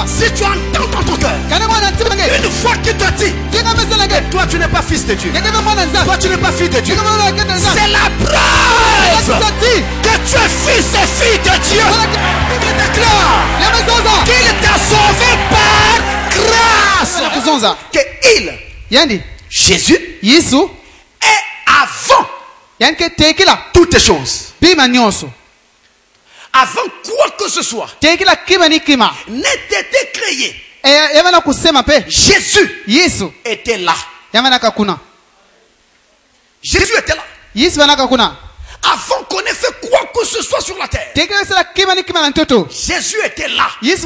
Si tu entends dans ton cœur une voix qui te dit toi tu n'es pas fils de Dieu, toi tu n'es pas fille de Dieu, c'est la preuve que tu es fils et fille de Dieu. Il déclare qu'il t'a sauvé par grâce. Que Jésus est avant toutes choses. Avant quoi que ce soit n'ait été créé, Jésus était là. Jésus était là. Avant qu'on ait fait quoi que ce soit sur la terre, Jésus était là. Il est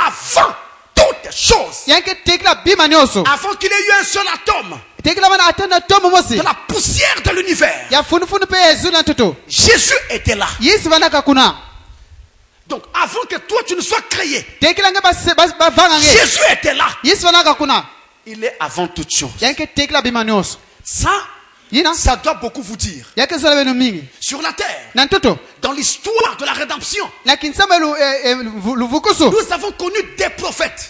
avant toutes choses. Avant qu'il ait eu un seul atome de la poussière de l'univers, Jésus était là. Donc avant que toi tu ne sois créé, Jésus était là. Il est avant toutes choses. Ça doit beaucoup vous dire. Sur la terre, dans l'histoire de la rédemption, nous avons connu des prophètes.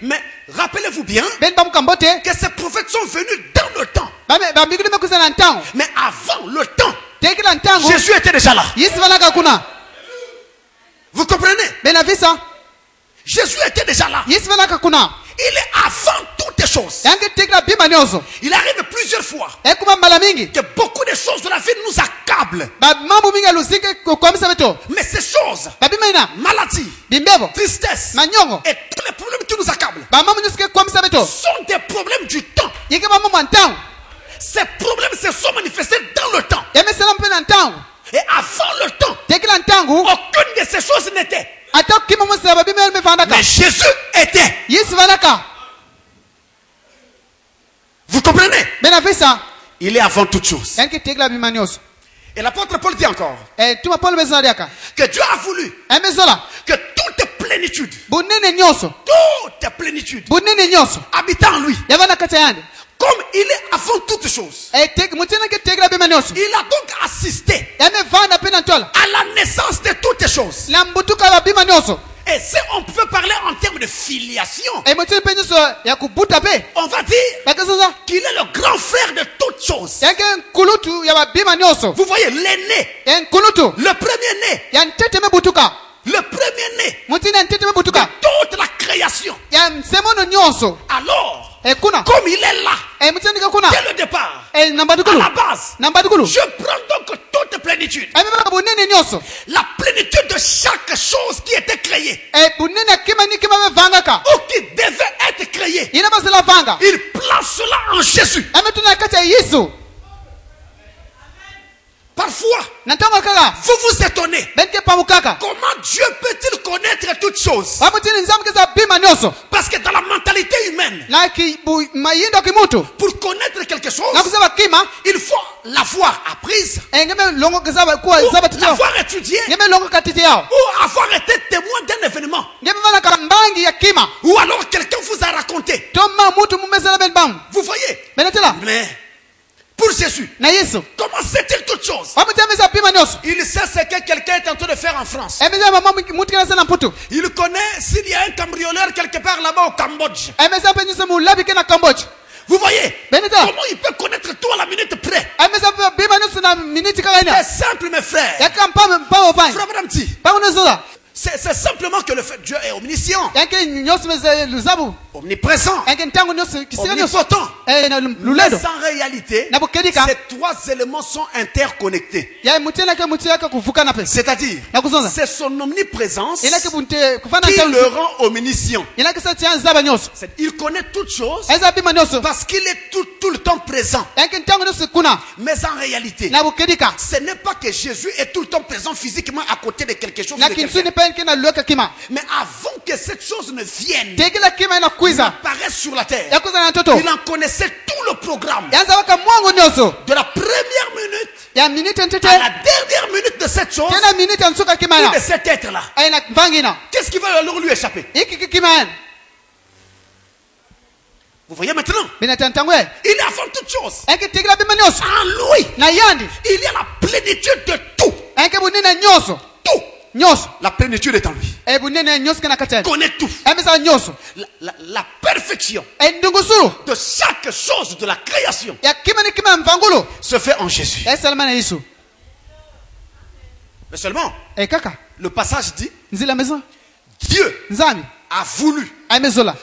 Mais rappelez-vous bien que ces prophètes sont venus dans le temps. Mais avant le temps, Jésus était déjà là. Vous comprenez? Jésus était déjà là. Il est avant toutes choses. Il arrive plusieurs fois que beaucoup de choses de la vie nous accablent. Mais ces choses, maladie, tristesse et tous les problèmes qui nous accablent sont des problèmes du temps. Ces problèmes se sont manifestés dans le temps. Et avant le temps, aucune de ces choses n'était. Mais Jésus était. Vous comprenez? Il est avant toute chose. Et l'apôtre Paul dit encore que Dieu a voulu que toute plénitude habitant en lui. Comme il est avant toute chose, il a donc assisté à la naissance de toutes choses. Et si on peut parler en termes de filiation, on va dire qu'il est le grand frère de toutes choses. Vous voyez, l'aîné, le premier-né, le premier-né de toute la création. Alors, comme il est là dès le départ, à la base, je prends donc toute plénitude, la plénitude de chaque chose qui était créée ou qui devait être créée. Il place cela en Jésus. Parfois, vous vous étonnez. Comment Dieu peut-il connaître toutes choses? Parce que dans la mentalité humaine, pour connaître quelque chose, il faut l'avoir apprise, l'avoir étudié, ou avoir été témoin d'un événement, ou alors quelqu'un vous a raconté. Vous voyez? Mais pour Jésus, comment sait-il toutes choses? Il sait ce que quelqu'un est en train de faire en France. Il connaît s'il y a un cambrioleur quelque part là-bas au Cambodge. Vous voyez? Comment il peut connaître tout à la minute près? C'est simple, mes frères. C'est simplement que le fait Dieu est omniscient, omniprésent, omnipotent. Mais en réalité, ces trois éléments sont interconnectés. C'est-à-dire, c'est son omniprésence qui le rend omniscient. Il connaît toutes choses parce qu'il est tout le temps présent. Mais en réalité, ce n'est pas que Jésus est tout le temps présent physiquement à côté de quelque chose. Mais avant que cette chose ne vienne, il apparaît sur la terre. Il en connaissait tout le programme. De la première minute à la dernière minute de cette chose, ou de cet être-là. Qu'est-ce qui va alors lui échapper? Vous voyez maintenant? Il est avant toute chose. En lui, il y a la plénitude de tout. Tout. La plénitude est en lui. Connaît tout. La perfection de chaque chose de la création se fait en Jésus. Mais seulement, le passage dit, Dieu a voulu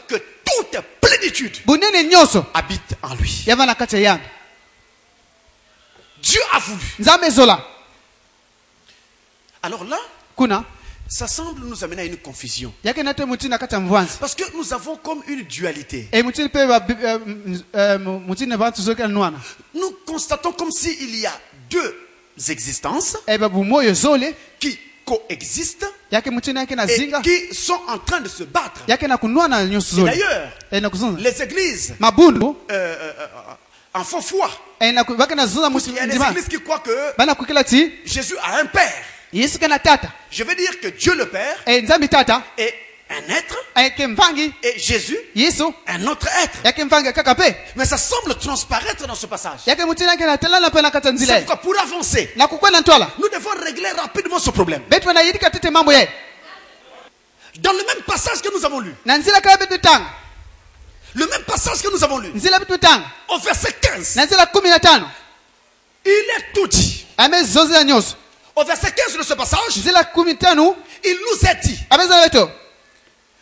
que toute plénitude habite en lui. Dieu a voulu. Alors là, ça semble nous amener à une confusion. Parce que nous avons comme une dualité. Nous constatons comme s'il y a deux existences qui coexistent et qui sont en train de se battre. Et d'ailleurs, les églises en font foi. Il y a des églises qui croient que Jésus a un père. Je veux dire que Dieu le Père est un être et Jésus un autre être. Mais ça semble transparaître dans ce passage. C'est pourquoi pour avancer, nous devons régler rapidement ce problème. Dans le même passage que nous avons lu, au verset 15, il est tout dit. Au verset 15 de ce passage, il nous est dit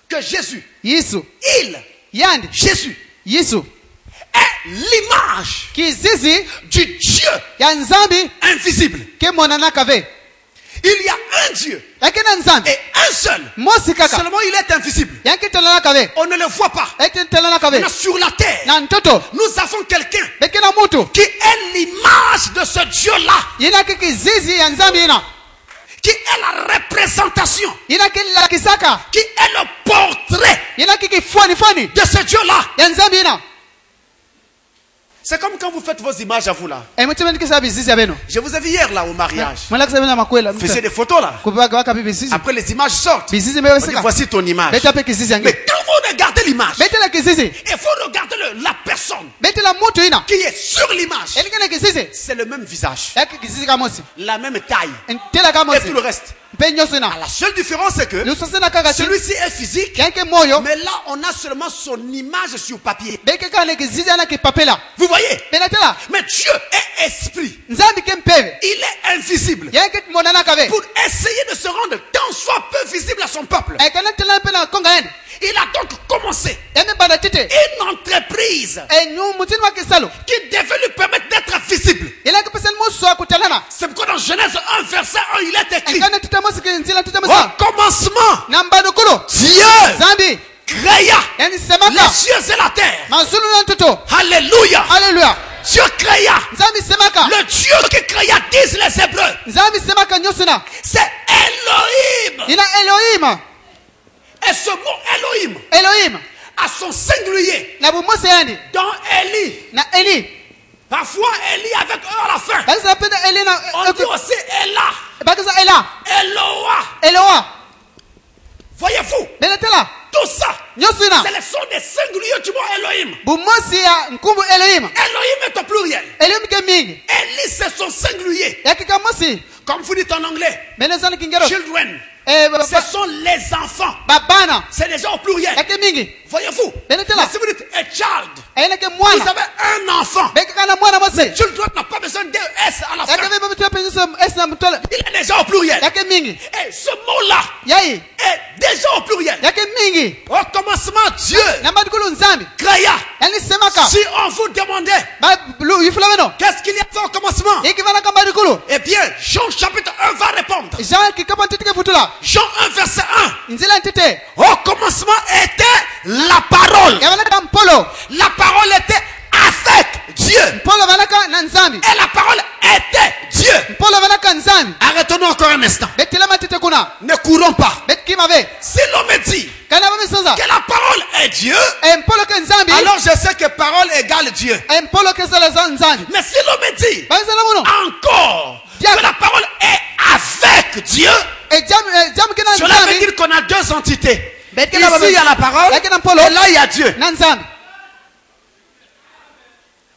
que Jésus, Jésus est l'image du Dieu invisible. Il y a un Dieu et un seul. Seulement il est invisible. On ne le voit pas. Mais sur la terre, nous avons quelqu'un qui est l'image de ce Dieu-là, qui est la représentation, qui est le portrait de ce Dieu-là. C'est comme quand vous faites vos images à vous là. Je vous ai vu hier là au mariage. Vous faisiez des photos là. Après les images sortent. On dit voici ton image. Mais quand vous regardez l'image, il faut regarder la personne qui est sur l'image. C'est le même visage, la même taille et tout le reste. La seule différence c'est que celui-ci est physique, mais là on a seulement son image sur papier. Vous voyez? Mais Dieu est esprit. Il est invisible. Pour essayer de se rendre tant soit peu visible à son peuple, il a donc commencé une entreprise qui devait lui permettre d'être visible. C'est pourquoi dans Genèse 1 verset 1 il est écrit: au commencement, Dieu créa les cieux et la terre. Alléluia. Dieu créa. Le Dieu qui créa, disent les Hébreux, c'est Elohim. Et ce mot Elohim a son singulier dans Eli. Parfois Eli avec eux à la fin. On dit aussi Ela. Eloa. Voyez-vous? Tout ça, ce sont des singuliers du mot Elohim. Elohim est au pluriel. Eli c'est son singulier. Comme vous dites en anglais, children. Ce sont les enfants. C'est déjà au pluriel. Voyez-vous? Mais si vous dites a child, vous avez un enfant. Children n'a pas besoin de S à la fin. Il est déjà au pluriel. Et ce mot-là est déjà au pluriel. Au commencement, Dieu créa. Si on vous demandait qu'est-ce qu'il y a fait au commencement, eh bien, Jean chapitre 1 va répondre. Jean 1 verset 1. Au commencement était la parole. La parole était avec Dieu. Et la parole était Dieu. Arrêtons-nous encore un instant. Ne courons pas. Si l'homme dit que la parole est Dieu, alors je sais que parole égale Dieu. Mais si l'homme dit encore que la parole est avec Dieu, cela veut dire qu'on a deux entités. Ici il y a la parole et là il y a Dieu.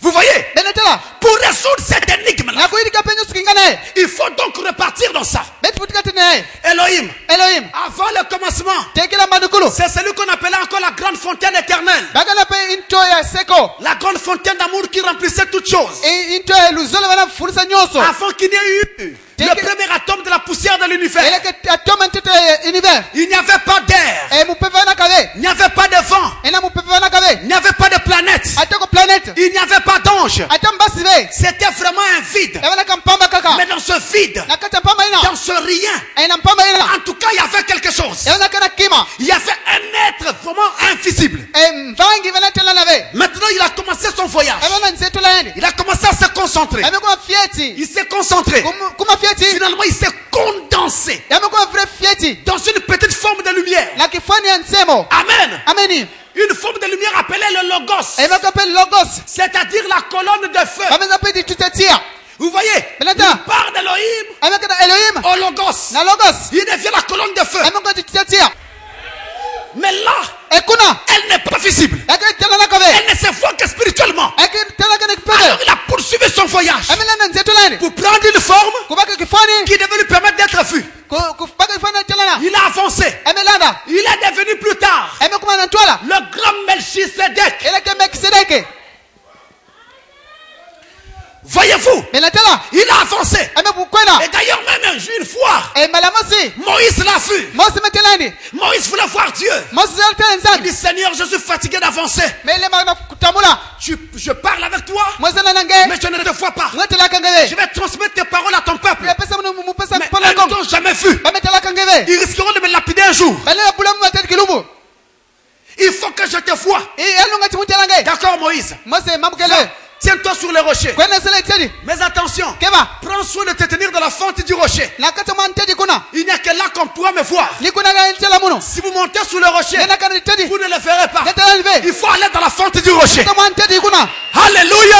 Vous voyez? Pour résoudre cette énigme-là, il faut donc repartir dans ça. Elohim, avant le commencement, c'est celui qu'on appelait encore la grande fontaine éternelle. La grande fontaine d'amour qui remplissait toutes choses. Avant qu'il n'y ait eu le premier atome de la poussière de l'univers, il n'y avait pas d'air, il n'y avait pas de vent, il n'y avait pas de planète, il n'y avait pas d'ange. C'était vraiment un vide. Mais dans ce vide, dans ce rien, en tout cas il y avait quelque chose. Il y avait un être vraiment invisible. Maintenant il a commencé son voyage. Il a commencé à se concentrer. Il s'est concentré. Finalement il s'est condensé dans une petite forme de lumière. Amen. Une forme de lumière appelée le Logos. C'est-à-dire la colonne de feu. Vous voyez, il part d'Elohim au Logos. Il devient la colonne de feu. Mais là, elle n'est pas visible. Elle ne se voit que spirituellement. Alors il a poursuivi son voyage pour prendre une forme qui devait lui permettre d'être vu. Il a avancé. Il est devenu plus tard le grand Melchisedec. Voyez-vous, il a avancé. Et d'ailleurs même une fois, Moïse l'a vu. Moïse voulait voir Dieu. Il dit, Seigneur, je suis fatigué d'avancer. Je parle avec toi, mais je ne te vois pas. Je vais transmettre tes paroles à ton peuple. Mais elles ne t'ont jamais vu. Ils risqueront de me lapider un jour. Il faut que je te voie. D'accord, Moïse? Tiens-toi sur le rocher. Mais attention, prends soin de te tenir dans la fente du rocher. Il n'y a que là qu'on pourra me voir. Si vous montez sur le rocher, vous ne le verrez pas. Il faut aller dans la fente du rocher. Alléluia.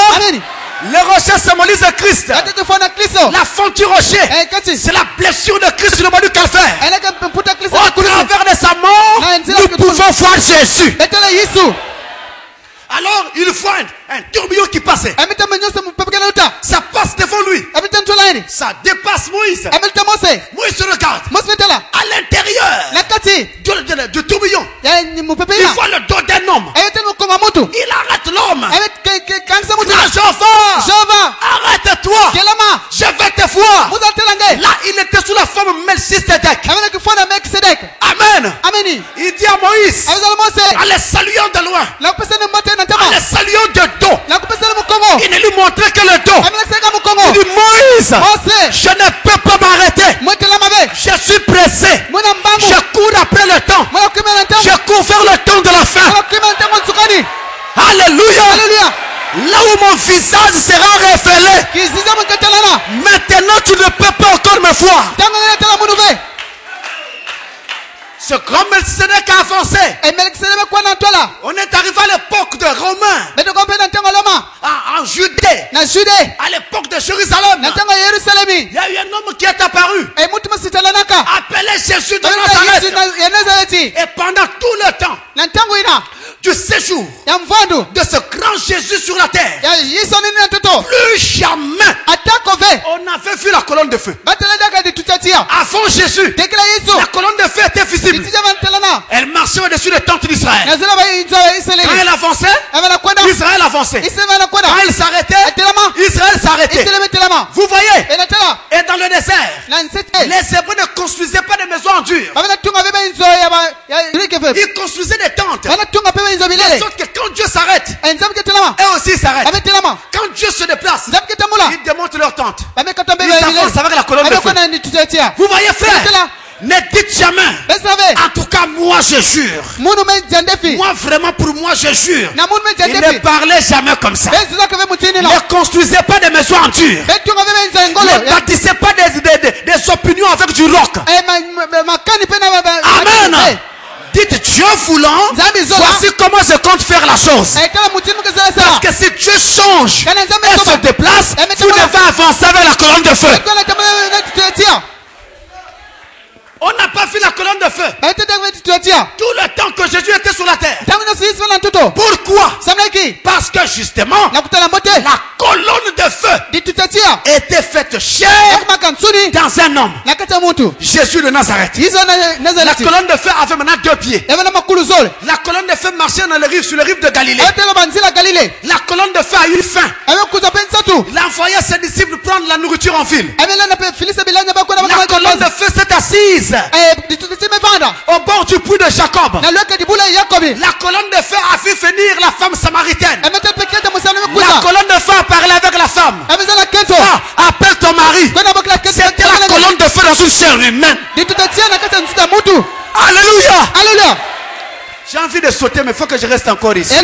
Le rocher symbolise Christ. La fente du rocher, c'est la blessure de Christ sur le bas du calvaire. Au travers de sa mort, nous pouvons voir Jésus. Alors il voit un tourbillon qui passait. Ça passe devant lui. Ça dépasse Moïse. Moïse regarde. À l'intérieur du tourbillon, il voit le dos d'un homme. Il arrête l'homme. Arrête-toi. Je vais te voir. Là il était sous la forme Melchisedec. Amen. Il dit à Moïse, en le saluant de loin, en le saluant de dos, il ne lui montrait que le dos. Il dit, Moïse, je ne peux pas m'arrêter. Je suis pressé. Je cours après le temps. Je cours vers le temps de la fin. Alléluia. Là où mon visage sera révélé, maintenant tu ne peux pas encore me voir. Ce grand Melchisedec a avancé. On est arrivé à l'époque de Romains. En Judée. À l'époque de Jérusalem. Il y a eu un homme qui est apparu. Appelé Jésus de Nazareth. Et pendant tout le temps du séjour de ce grand Jésus sur la terre, plus jamais on n'avait vu la colonne de feu. Avant Jésus, la colonne de feu était visible. Elle marchait au-dessus des tentes d'Israël. Quand elle avançait, Israël avançait. Quand elle s'arrêtait, Israël s'arrêtait. Vous voyez? Et dans le désert, les Hébreux ne construisaient pas de maisons en dur. Ils construisaient des tentes. De sorte que quand Dieu s'arrête, eux aussi s'arrêtent. Quand Dieu se déplace, ils démontent leur tente. Ils avancent avec la colonne de feu. Vous voyez, frère? Ne dites jamais. En tout cas, moi je jure. Moi vraiment, pour moi je jure. Il ne parlait jamais comme ça. Ne construisez pas des maisons en dur. Ne bâtissez pas des opinions avec du roc. Amen. Dites Dieu voulant, voici comment je compte faire la chose. Parce que si Dieu change et se déplace, vous devez avancer avec la colonne de feu. On n'a pas vu la colonne de feu. Tout le temps que Jésus était sur la terre. Pourquoi? Parce que justement, la colonne de feu était faite chair dans un homme. Jésus de Nazareth. La colonne de feu avait maintenant 2 pieds. La colonne de feu marchait sur les rives de Galilée. La colonne de feu a eu faim. Il a envoyé ses disciples prendre la nourriture en file. La colonne de feu s'est assise au bord du puits de Jacob. La colonne de feu a fait venir la femme samaritaine. La colonne de feu a parlé avec la femme. Appelle ton mari. C'était la colonne de feu dans une chair humaine. Alléluia. J'ai envie de sauter, mais il faut que je reste encore ici.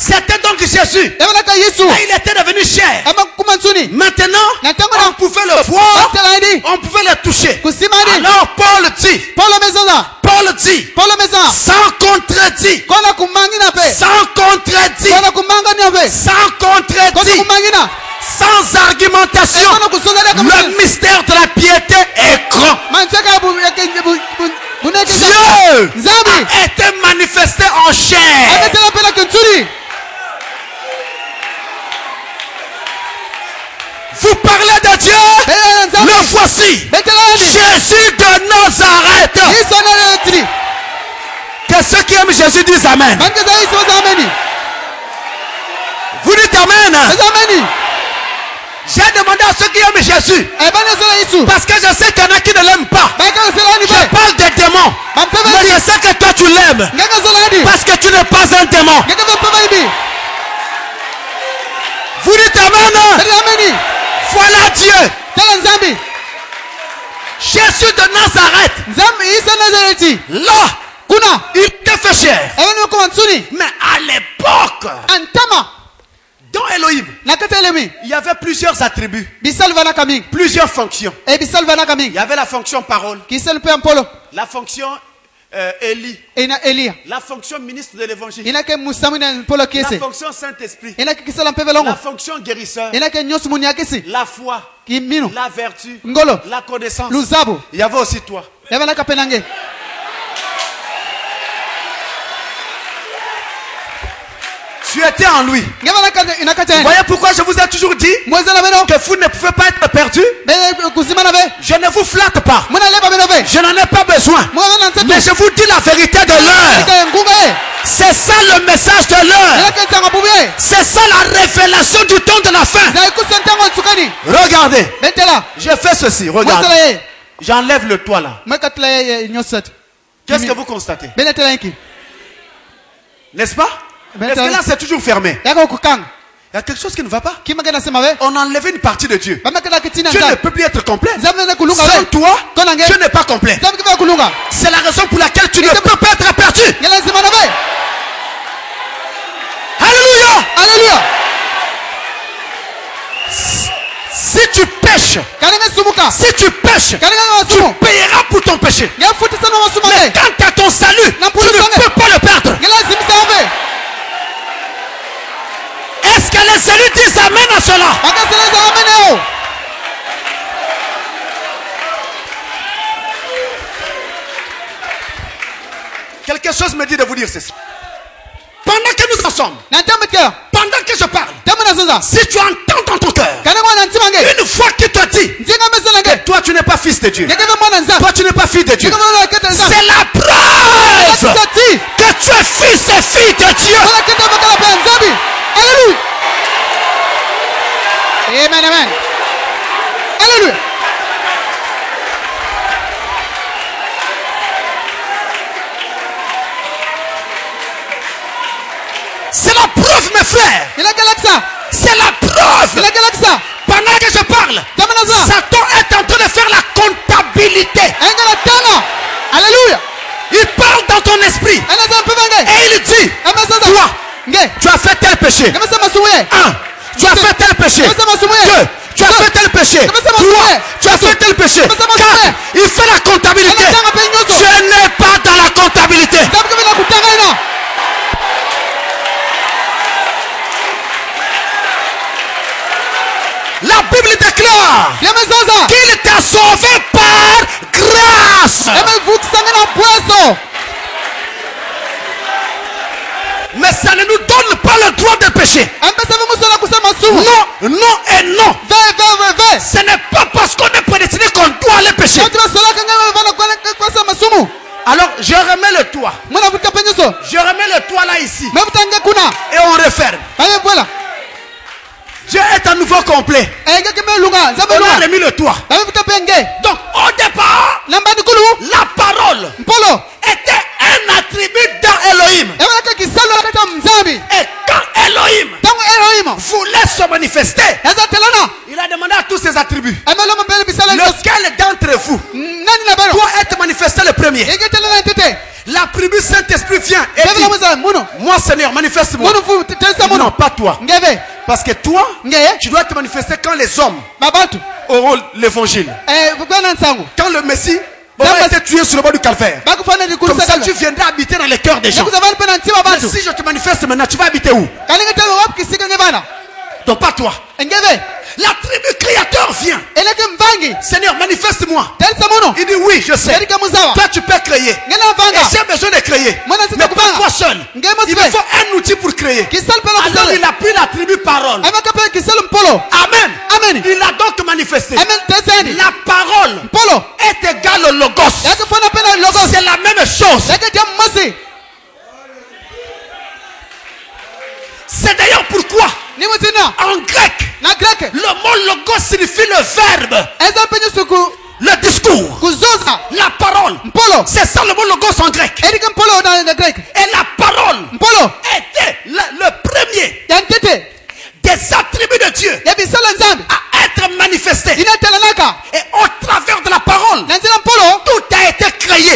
C'était donc Jésus. Il était devenu chair. Maintenant, on pouvait le voir, on pouvait le toucher. Alors Paul dit, sans contredit, sans argumentation, le mystère de la piété est grand. Dieu a été manifesté en chair. Vous parlez de Dieu, le voici, Jésus de Nazareth. Que ceux qui aiment Jésus disent Amen. Vous dites Amen. J'ai demandé à ceux qui aiment Jésus, parce que je sais qu'il y en a qui ne l'aiment pas. Je parle des démons, mais je sais que toi tu l'aimes, parce que tu n'es pas un démon. Vous dites Amen. Voilà Dieu. Jésus de Nazareth. Là, il était fait chair. Mais à l'époque, dans Elohim, il y avait plusieurs attributs, plusieurs fonctions. Il y avait la fonction parole, la fonction Élie, la fonction ministre de l'évangile, la fonction Saint-Esprit, la fonction guérisseur, la foi, la vertu, la connaissance. Il y avait aussi toi. Tu étais en lui. Vous voyez pourquoi je vous ai toujours dit que vous ne pouvez pas être perdu? Je ne vous flatte pas. Je n'en ai pas besoin. Mais je vous dis la vérité de l'heure. C'est ça le message de l'heure. C'est ça la révélation du temps de la fin. Regardez. Je fais ceci. Regardez. J'enlève le toit là. Qu'est-ce que vous constatez? N'est-ce pas? Est-ce que là c'est toujours fermé? Il y a quelque chose qui ne va pas. On a enlevé une partie de Dieu. Dieu ne peut plus être complet. Sans toi, Dieu n'est pas complet. C'est la raison pour laquelle tu ne peux pas être perdu. Alléluia. Si tu pêches, tu payeras pour ton péché. Mais quand tu as ton salut, tu ne peux pas le perdre. Est-ce que les élus disent Amen à cela? Quelque chose me dit de vous dire ceci. Pendant que nous en sommes, pendant que je parle, si tu entends dans ton cœur une voix qui te dit que toi tu n'es pas fils de Dieu, toi tu n'es pas fille de Dieu, c'est la preuve que tu es fils et fille de Dieu. Alléluia. Amen. Alléluia. C'est la preuve, mes frères. C'est la preuve. Pendant que je parle, Satan est en train de faire la comptabilité. Alléluia. Il parle dans ton esprit et il dit, toi, tu as fait tel péché. 1. Tu as fait tel péché. 2. Tu as fait tel péché. 3. Tu as fait tel péché. 4. Il fait la comptabilité. Tu n'es pas dans la comptabilité. La Bible déclare qu'il t'a sauvé par grâce. Mais ça ne nous donne pas le droit de pécher. Non, non et non. Ce n'est pas parce qu'on est prédestiné qu'on doit aller pécher. Alors je remets le toit. Je remets le toit là ici. Et on referme. Dieu est à nouveau complet. On a remis le toit. Donc au départ, la parole était un attribut dans Elohim. Et quand Elohim voulait se manifester, il a demandé à tous ses attributs. Lequel d'entre vous doit être manifesté le premier? L'attribut Saint-Esprit vient et dit, moi Seigneur, manifeste-moi. Non, pas toi. Parce que toi, tu dois te manifester quand les hommes auront l'évangile. Quand le Messie aura été tué sur le bord du calvaire. Comme ça, tu viendras habiter dans les cœurs des gens. Mais si je te manifeste maintenant, tu vas habiter où? Donc pas toi. L'attribut créateur vient. Seigneur, manifeste-moi. Il dit oui, je sais. Toi, tu peux créer. Et j'ai besoin de créer. Mais pas toi seul. Il me faut un outil pour créer. Alors il a pris l'attribut parole. Amen. Il a donc manifesté. La parole est égale au logos. C'est la même chose. C'est d'ailleurs pourquoi en grec, le mot logos signifie le verbe, le discours, la parole. C'est ça le mot logos en grec. Et la parole était le premier des attributs de Dieu à être manifesté. Et au travers de la parole, tout a été créé.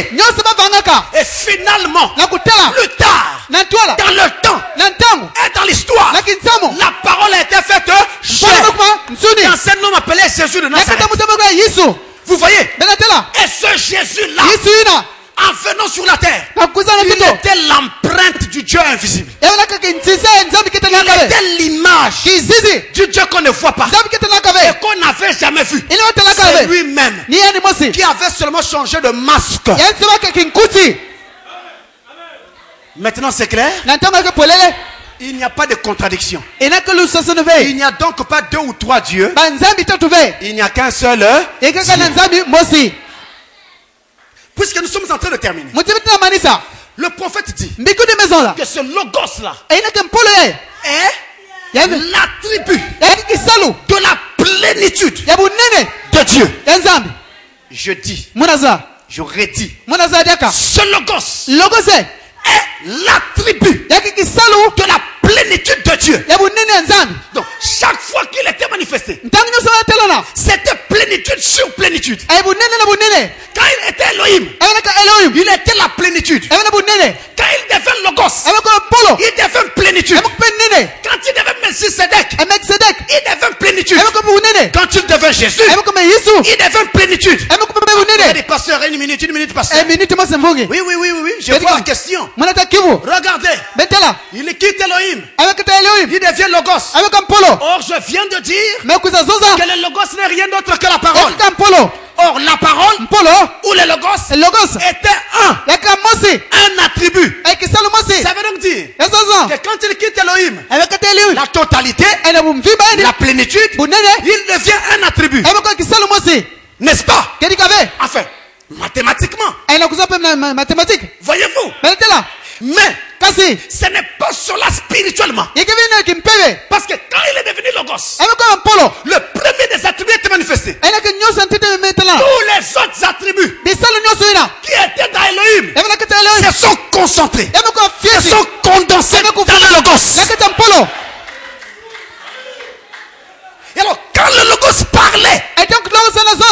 Et finalement, plus tard, dans le temps et dans l'histoire, la parole a été faite chair. Et un seul homme appelé Jésus de Nazareth. Vous voyez? Et ce Jésus-là, en venant sur la terre, il était l'empreinte du Dieu invisible. Il était l'image du Dieu qu'on ne voit pas et qu'on n'avait jamais vu. C'est lui-même qui avait seulement changé de masque. Maintenant c'est clair? Il n'y a pas de contradiction. Il n'y a donc pas deux ou trois dieux. Il n'y a qu'un seul Dieu. Puisque nous sommes en train de terminer, le prophète dit que ce logos-là est l'attribut de la plénitude de Dieu. Je dis, je redis, ce logos est l'attribut de la plénitude de Dieu. Donc chaque fois qu'il était manifesté, c'était plénitude sur plénitude. Quand il était Elohim, il était la plénitude. Quand il devint logos, il devint plénitude. Quand il devint Melchisedec, il devint plénitude. Quand il devint Jésus, il devint plénitude. Les pasteurs, une minute pasteur. Oui, je vois la question. Regardez, il quitte Elohim, il devient logos. Or je viens de dire que le logos n'est rien d'autre que la parole. Or la parole ou le logos était un attribut. Ça veut donc dire que quand il quitte Elohim, la totalité, la plénitude, il devient un attribut. N'est-ce pas? Enfin, mathématiquement. Voyez-vous? Mais ce n'est pas cela spirituellement. Parce que quand il est devenu logos, le premier des attributs était manifesté. Tous les autres attributs qui étaient dans Elohim se sont concentrés, se sont condensés dans le logos. Et alors quand le logos parlait,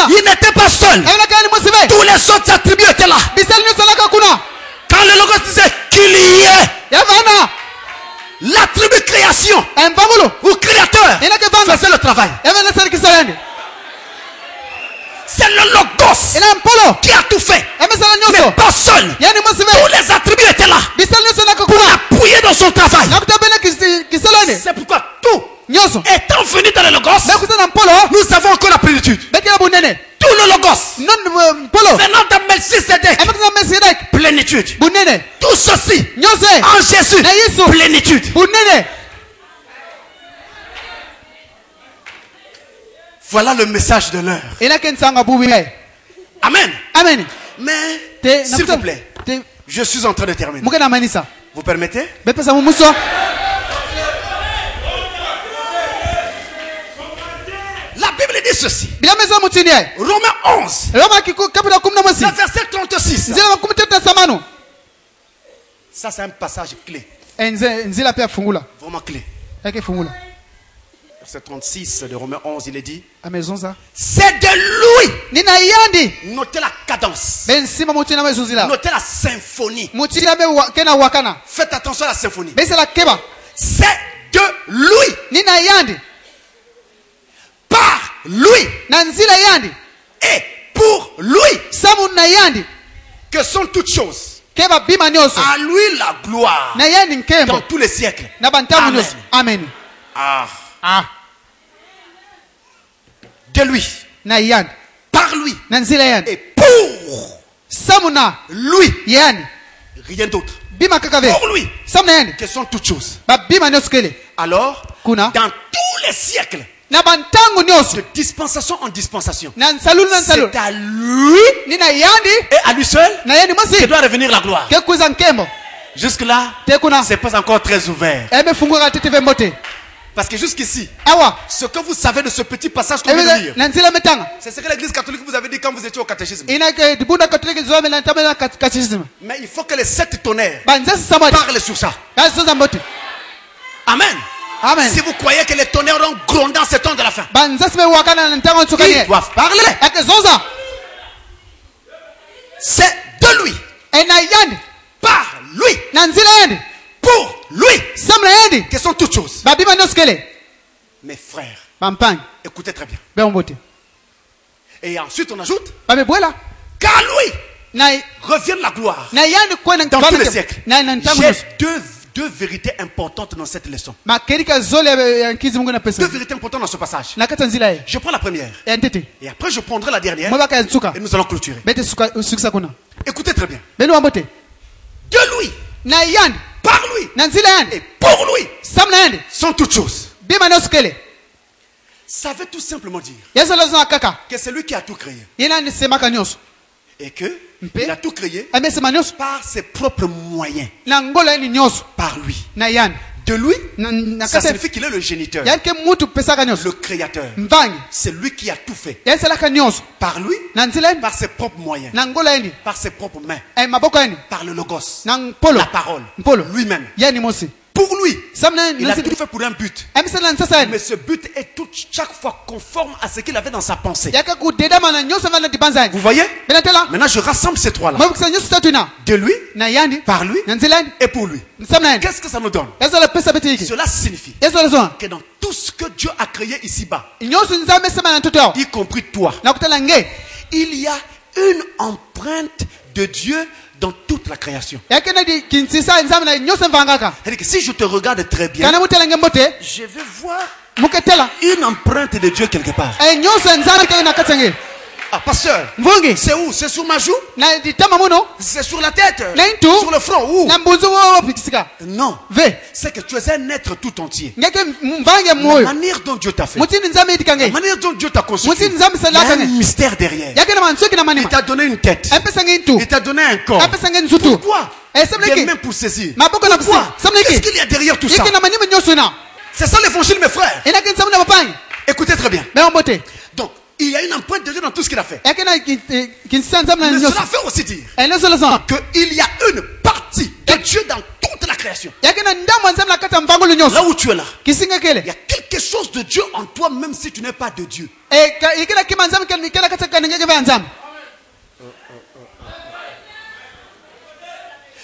il n'était pas seul. Tous les autres attributs étaient là. Quand le logos disait qu'il y ait, l'attribut création ou créateur faisait le travail. C'est le logos qui a tout fait. Mais pas seul. Tous les attributs étaient là pour appuyer dans son travail. C'est pourquoi tout étant venu dans le logos, nous avons encore la plénitude. Tout le logos venant de Melchisedec, plénitude. Tout tout ceci en Jésus, plénitude. Voilà le message de l'heure. Amen. Amen. Mais, s'il vous plaît, je suis en train de terminer. Vous permettez? La Bible dit ceci. Romains 11. Le verset 36. Ça, c'est un passage clé. Vraiment clé. Verset 36 de Romains 11, il est dit. C'est de lui. Notez la cadence. Notez la symphonie. Faites attention à la symphonie. C'est de lui. Par lui. Et pour lui. Que sont toutes choses. À lui la gloire. Dans tous les siècles. Amen. Ah. De lui. Par lui. Et pour lui. Rien d'autre. Pour lui. Que sont toutes choses. Alors, dans tous les siècles, de dispensation en dispensation, c'est à lui et à lui seul que doit revenir la gloire. Jusque là, c'est pas encore très ouvert. Parce que jusqu'ici, ce que vous savez de ce petit passage qu'on vient de lire, c'est ce que l'église catholique vous avait dit quand vous étiez au catéchisme. Mais il faut que les 7 tonnerres parlent sur ça. Amen. Amen. Si vous croyez que les tonnerres auront grondé en ce temps de la fin, ils doivent parler. C'est de lui. Par lui. Pour lui. Que sont toutes choses. Mes frères, écoutez très bien. Et ensuite on ajoute, car lui revienne la gloire dans tous les siècles. J'ai deux vérités importantes dans cette leçon. Deux vérités importantes dans ce passage. Je prends la première. Et après je prendrai la dernière. Et nous allons clôturer. Écoutez très bien. De lui. Par lui. Et pour lui. Sont toutes choses. Ça veut tout simplement dire que c'est lui qui a tout créé. Et que il a tout créé par ses propres moyens. Par lui. De lui, ça signifie qu'il est le géniteur, le créateur. C'est lui qui a tout fait. Par lui, par ses propres moyens, par ses propres mains, par le logos, la parole, lui-même. Pour lui, il a tout fait pour un but. Mais ce but est chaque fois conforme à ce qu'il avait dans sa pensée. Vous voyez? Maintenant je rassemble ces trois-là. De lui, par lui et pour lui. Qu'est-ce que ça nous donne? Cela signifie que dans tout ce que Dieu a créé ici-bas, y compris toi, il y a une empreinte de Dieu dans toute la création. C'est-à-dire que si je te regarde très bien, je vais voir une empreinte de Dieu quelque part. Ah, pasteur, c'est où? C'est sur ma joue? C'est sur la tête? Sur le front? Où? Non. C'est que tu es un être tout entier. La manière dont Dieu t'a fait, la manière dont Dieu t'a construit, il y a un mystère derrière. Il t'a donné une tête, il t'a donné un corps. Pourquoi? Des mains pour saisir. Pourquoi? Qu'est-ce qu'il y a derrière tout ça? C'est ça l'évangile, mes frères. Écoutez très bien. Donc, il y a une empreinte de Dieu dans tout ce qu'il a fait. Mais cela veut aussi dire qu'il y a une partie de Dieu dans toute la création. Là où tu es là, il y a quelque chose de Dieu en toi, même si tu n'es pas de Dieu.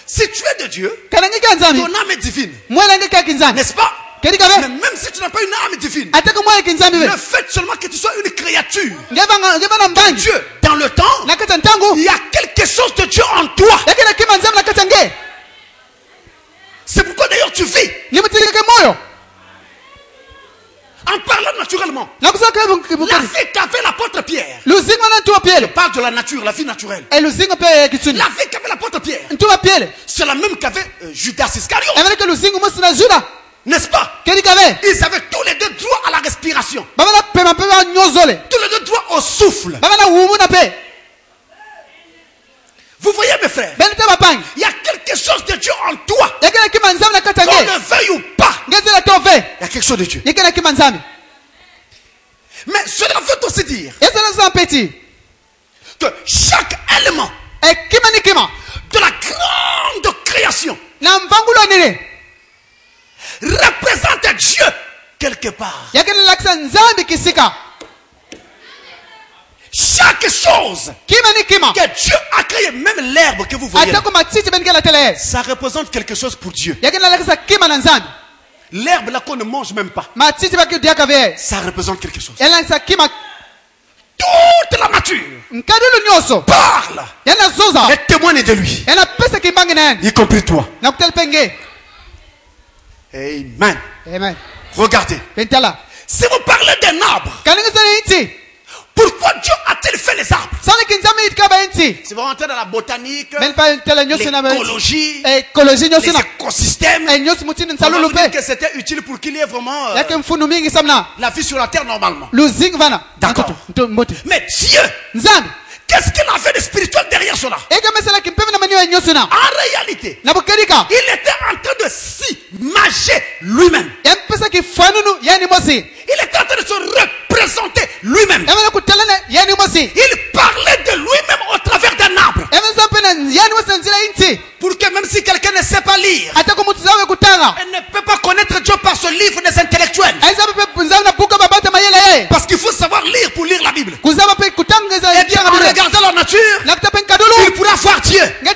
Si tu es de Dieu, ton âme est divine. N'est-ce pas? Mais même si tu n'as pas une âme divine, le fait seulement que tu sois une créature de Dieu dans le temps, il y a quelque chose de Dieu en toi. C'est pourquoi d'ailleurs tu vis. En parlant naturellement, la fille qui avait l'apôtre Pierre, Je parle de la nature, la vie naturelle. La vie qu'avait l'apôtre Pierre. C'est la même qu'avait Judas Iscariot. N'est-ce pas? Ils avaient tous les deux droit à la respiration. Tous les deux droit au souffle. Vous voyez mes frères, il y a quelque chose de Dieu en toi. Qu'on ne veuille ou pas, il y a quelque chose de Dieu. Mais cela veut aussi dire que chaque élément de la grande création représente Dieu quelque part. Chaque chose que Dieu a créé, même l'herbe que vous voyez, ça représente quelque chose pour Dieu. L'herbe là qu'on ne mange même pas, ça représente quelque chose. Toute la nature parle et témoigne de lui, y compris toi. Amen. Regardez, si vous parlez d'un arbre, pourquoi Dieu a-t-il fait les arbres? Si vous rentrez dans la botanique, l'écologie, les écosystèmes, on va vous dire que c'était utile pour qu'il y ait vraiment la vie sur la terre normalement. D'accord. Mais Dieu, qu'est-ce qu'il a fait de spirituel derrière cela? En réalité, il était en train de s'imager lui-même. Il était en train de se représenter lui-même. Il parlait de lui-même au travers d'un arbre. Pour que même si quelqu'un ne sait pas lire, elle ne peut pas connaître Dieu par ce livre des intellectuels. Parce qu'il faut savoir lire pour lire la Bible. Et bien en regardant la nature, il pourra voir Dieu et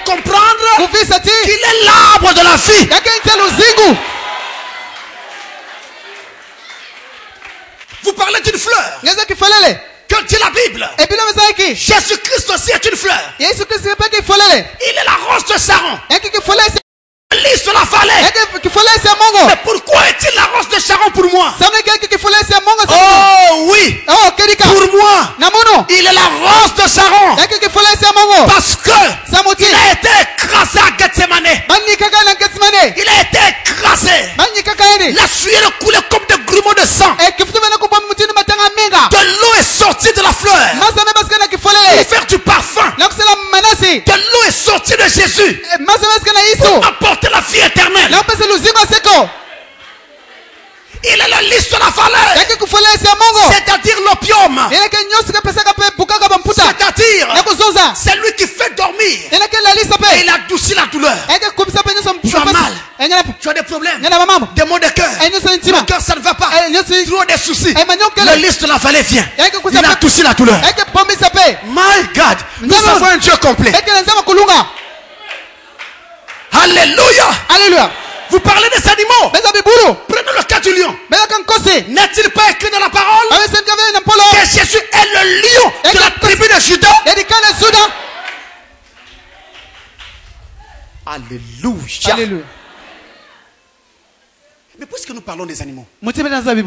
comprendre qu'il est l'arbre de la vie. Vous parlez d'une fleur. Que dit la Bible? Jésus-Christ aussi est une fleur. Il est la rose de Sharon. Lys de la vallée. Mais pourquoi est-il la rose de Sharon pour moi? Oh oui. Pour moi, il est la rose de Sharon. Parce que il a été écrasé à Gethsemane. Il a été écrasé. La sueur coulait comme des grumeaux de sang. De l'eau est sortie de la fleur pour faire du parfum. De l'eau est sortie de Jésus pour apporter la vie éternelle. Il est le lys de la vallée, c'est-à-dire l'opium, c'est-à-dire c'est lui qui fait dormir et il adoucit la douleur. Tu as mal, tu as des problèmes, des maux de cœur, le cœur ça ne va pas, trop de soucis, le lys de la vallée vient, il adoucit la douleur. My God, nous avons un Dieu complet. Alléluia. Vous parlez des animaux. Prenons le cas du lion. N'est-il pas écrit dans la parole que Jésus est le lion de la tribu de Juda? Alléluia. Mais puisque nous parlons des animaux,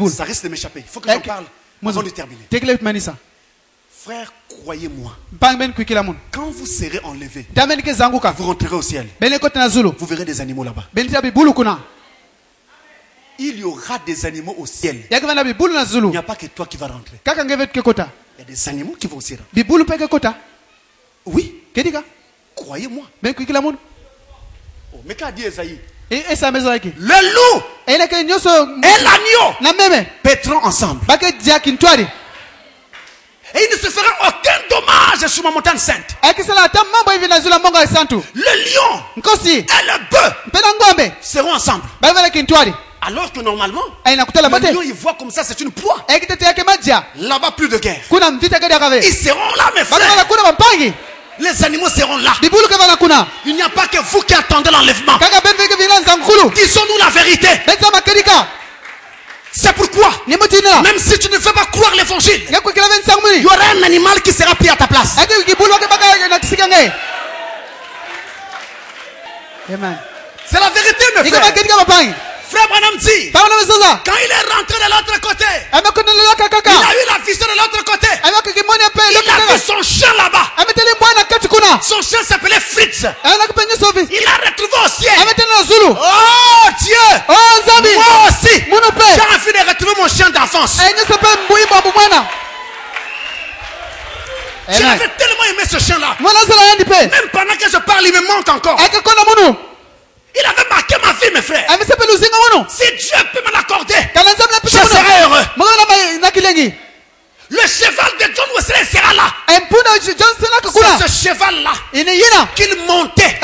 ça risque de m'échapper. Il faut que j'en parle avant de terminer. Frère, croyez-moi, quand vous serez enlevé, vous rentrerez au ciel. Vous verrez des animaux là-bas. Il y aura des animaux au ciel. Il n'y a pas que toi qui vas rentrer. Il y a des animaux qui vont aussi rentrer. Oui. Croyez-moi. Oh, mais qu'a dit Esaïe? Le loup et l'agneau paîtront ensemble. Et il ne se fera aucun dommage sur ma montagne sainte. Le lion et le bœuf seront ensemble. Alors que normalement, le lion il voit comme ça, c'est une proie. Là-bas, plus de guerre. Ils seront là, mes frères. Les animaux seront là. Il n'y a pas que vous qui attendez l'enlèvement. Disons-nous la vérité. C'est pourquoi, même si tu ne veux pas croire l'évangile, il y aura un animal qui sera pris à ta place. C'est la vérité, mes frères. Frère Branham dit, quand il est rentré de l'autre côté, il a eu la vision de l'autre côté. Il a vu son chien là-bas. Son chien s'appelait Fritz. Il l'a retrouvé au ciel. Oh Dieu, moi aussi, j'ai envie de retrouver mon chien d'enfance. J'avais tellement aimé ce chien-là. Même pendant que je parle, il me manque encore. Il avait marqué ma vie, mes frères. Si Dieu peut me l'accorder, je serai heureux. Le cheval de John Wesley sera là. C'est ce cheval-là qu'il montait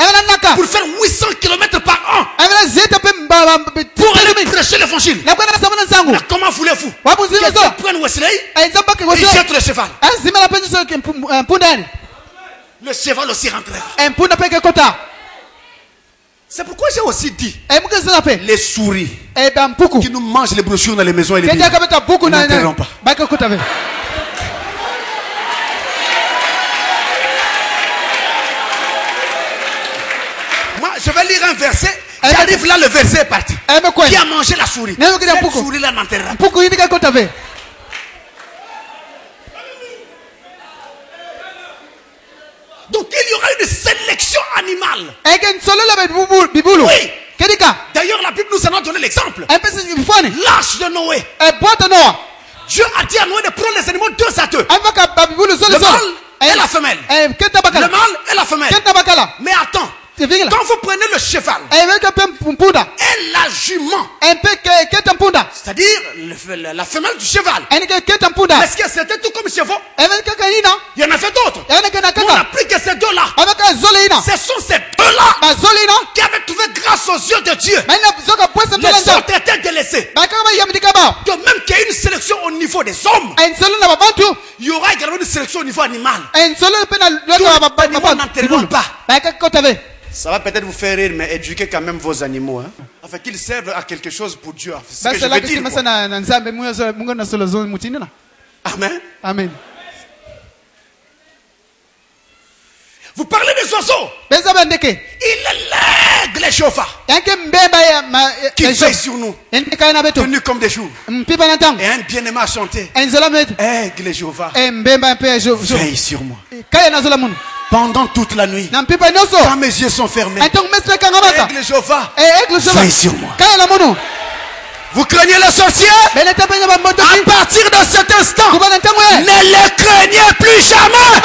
pour faire 800 km par an pour aller prêcher l'évangile. Mais comment voulez-vous que Dieu prenne Wesley et jette le cheval? Le cheval aussi rentrera. C'est pourquoi j'ai aussi dit les souris qui nous mangent les brochures dans les maisons et les villes n'entreront pas. Moi, je vais lire un verset. J'arrive là, le verset est parti. Qui a mangé la souris? Cette souris-là n'entrera pas. Donc il y aura une sélection animale. Oui. D'ailleurs la Bible nous en a donné l'exemple. L'arche de Noé. Dieu a dit à Noé de prendre les animaux deux à deux. Le mâle et la femelle. Le mâle et la femelle. Mais attends. Quand vous prenez le cheval et la jument, c'est-à-dire la femelle du cheval, est-ce que c'était tout comme chevaux? Il y en a fait d'autres. On a pris que ces deux-là, ce sont ces deux-là qui avaient trouvé grâce aux yeux de Dieu. Les autres étaient délaissés. Que même qu'il y ait une sélection au niveau des hommes, il y aura également une sélection au niveau animal. Tous les animaux n'entreront pas. Ça va peut-être vous faire rire, mais éduquez quand même vos animaux. Hein? Afin qu'ils servent à quelque chose pour Dieu. C'est ce que je veux dire, Amen. Amen. Vous parlez des oiseaux. Il est l'aigle chauffard qui veille sur nous, tenu comme des jours. Et un bien-aimé a chanté. Aigle Jéhovah, veille sur moi pendant toute la nuit. Quand mes yeux sont fermés, aigle Jéhovah, veille sur moi. Vous craignez le sorcier? À partir de cet instant, ne le craignez plus jamais.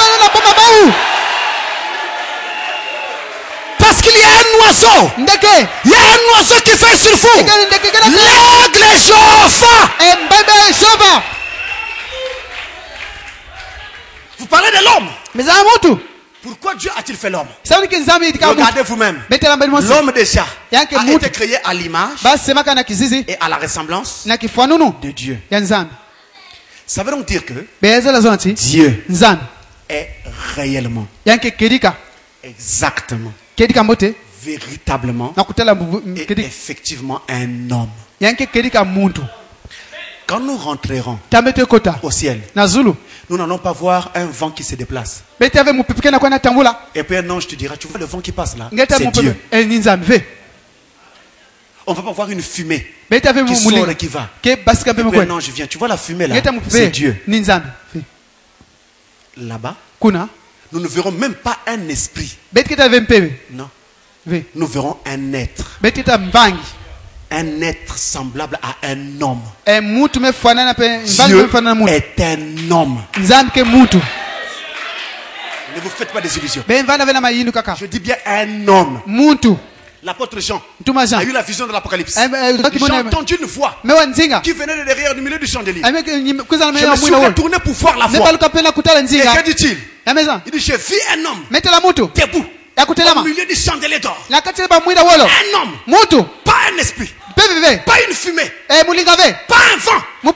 Parce qu'il y a un oiseau. Il y a un oiseau qui fait sur vous. L'aigle Jéhovah. Vous parlez de l'homme. Pourquoi Dieu a-t-il fait l'homme? Regardez vous-même. L'homme déjà a été créé à l'image et à la ressemblance de Dieu. Ça veut donc dire que Dieu est réellement, exactement, véritablement et effectivement un homme. Quand nous rentrerons au ciel, nous n'allons pas voir un vent qui se déplace. Et puis un ange te dira, tu vois le vent qui passe là, c'est Dieu. On ne va pas voir une fumée qui sort et qui va. Et puis un ange vient, tu vois la fumée là, c'est Dieu. Là-bas, nous ne verrons même pas un esprit. Non. Nous verrons un être. Un être semblable à un homme. Dieu est un homme. Ne vous faites pas des illusions. Je dis bien un homme. L'apôtre Jean a eu la vision de l'Apocalypse. J'ai entendu une voix qui venait de derrière, du milieu du chandelier. Je me suis retourné pour voir la voix. Et que dit-il? Il dit, j'ai vu un homme debout au milieu du chandelier d'or. Un homme, pas un esprit, pas une fumée, pas un vent, un